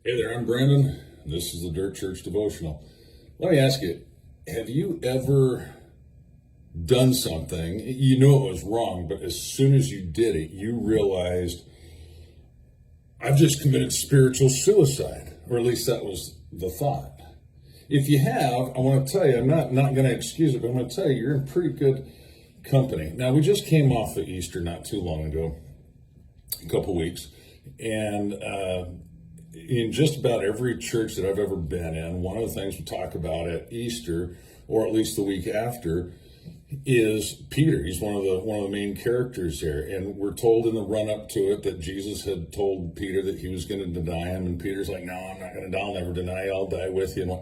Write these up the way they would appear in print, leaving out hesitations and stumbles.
Hey there, I'm Brandon. This is the Dirt Church Devotional. Let me ask you, have you ever done something, you knew it was wrong, but as soon as you did it, you realized, I've just committed spiritual suicide, or at least that was the thought. If you have, I want to tell you, I'm not going to excuse it, but I'm going to tell you, you're in pretty good company. Now, we just came off of Easter not too long ago, a couple weeks, and in just about every church that I've ever been in, one of the things we talk about at Easter, or at least the week after, is Peter. He's one of the main characters there, and we're told in the run up to it that Jesus had told Peter that he was going to deny him, and Peter's like, "No, I'm not going to die. I'll never deny you. I'll die with you."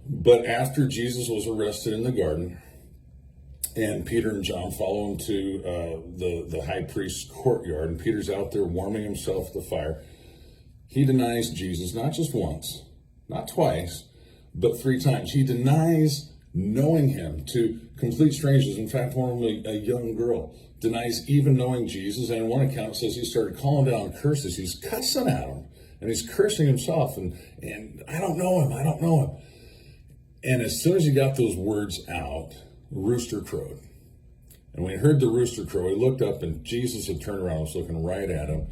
But after Jesus was arrested in the garden, and Peter and John follow him to the high priest's courtyard, and Peter's out there warming himself at the fire. He denies Jesus, not just once, not twice, but 3 times. He denies knowing him to complete strangers. In fact, one of them, a young girl, denies even knowing Jesus. And in one account, it says he started calling down curses. He's cussing at him, and he's cursing himself. And I don't know him. I don't know him. And as soon as he got those words out, the rooster crowed. And when he heard the rooster crow, he looked up, and Jesus had turned around, was looking right at him.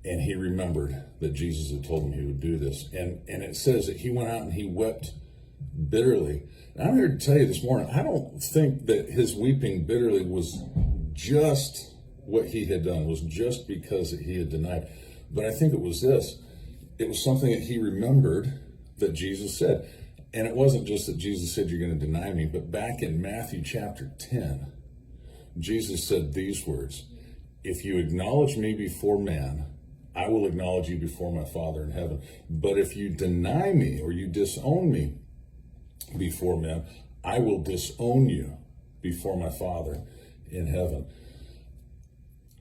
And he remembered that Jesus had told him he would do this. And it says that he went out and he wept bitterly. And I'm here to tell you this morning, I don't think that his weeping bitterly was just what he had done, was just because he had denied. But I think it was this. It was something that he remembered that Jesus said. And it wasn't just that Jesus said, "You're going to deny me," but back in Matthew chapter 10, Jesus said these words, "If you acknowledge me before man, I will acknowledge you before my Father in heaven. But if you deny me or you disown me before men, I will disown you before my Father in heaven."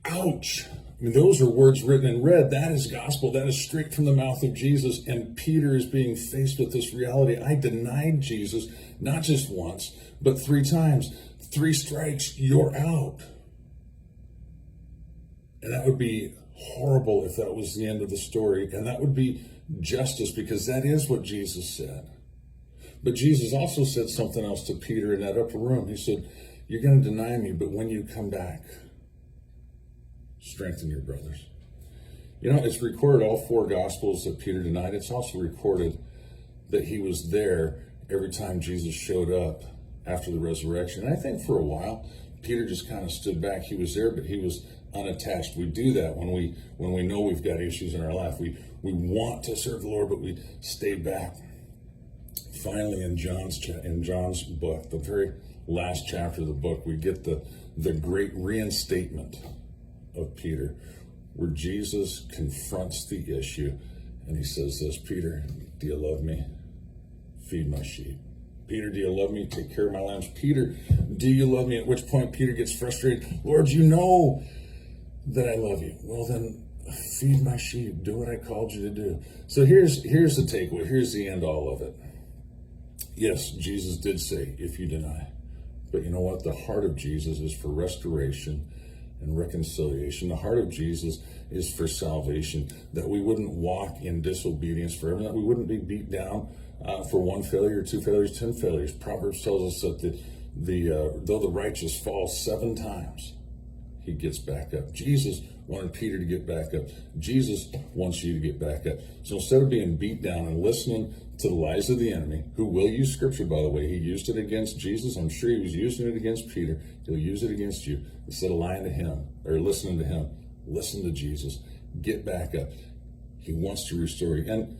Ouch. I mean, those are words written in red. That is gospel. That is straight from the mouth of Jesus. And Peter is being faced with this reality. I denied Jesus, not just once, but 3 times. 3 strikes, you're out. And that would be horrible if that was the end of the story. And that would be justice, because that is what Jesus said. But Jesus also said something else to Peter in that upper room. He said, "You're going to deny me, but when you come back, strengthen your brothers." You know, it's recorded all 4 Gospels that Peter denied. It's also recorded that he was there every time Jesus showed up after the resurrection. And I think for a while, Peter just kind of stood back. He was there, but he was unattached. We do that when we know we've got issues in our life. We want to serve the Lord, but we stay back. Finally, in John's book, the very last chapter of the book, we get the great reinstatement of Peter, where Jesus confronts the issue, and he says this: "Peter, do you love me? Feed my sheep. Peter, do you love me? Take care of my lambs. Peter, do you love me?" At which point Peter gets frustrated. "Lord, you know that I love you." "Well, then feed my sheep. Do what I called you to do." So here's the takeaway. Here's the end all of it. Yes, Jesus did say, "If you deny." But you know what? The heart of Jesus is for restoration and reconciliation. The heart of Jesus is for salvation, that we wouldn't walk in disobedience forever, that we wouldn't be beat down for 1 failure, 2 failures, 10 failures. Proverbs tells us that though the righteous falls 7 times, he gets back up. Jesus wanted Peter to get back up. Jesus wants you to get back up. So instead of being beat down and listening to the lies of the enemy, who will use scripture, by the way, he used it against Jesus. I'm sure he was using it against Peter. He'll use it against you. Instead of lying to him or listening to him, listen to Jesus. Get back up. He wants to restore you. And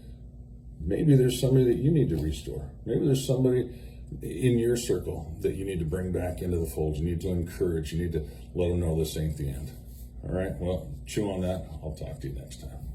maybe there's somebody that you need to restore. Maybe there's somebody in your circle that you need to bring back into the fold. You need to encourage. You need to let them know this ain't the end. All right? Well, chew on that. I'll talk to you next time.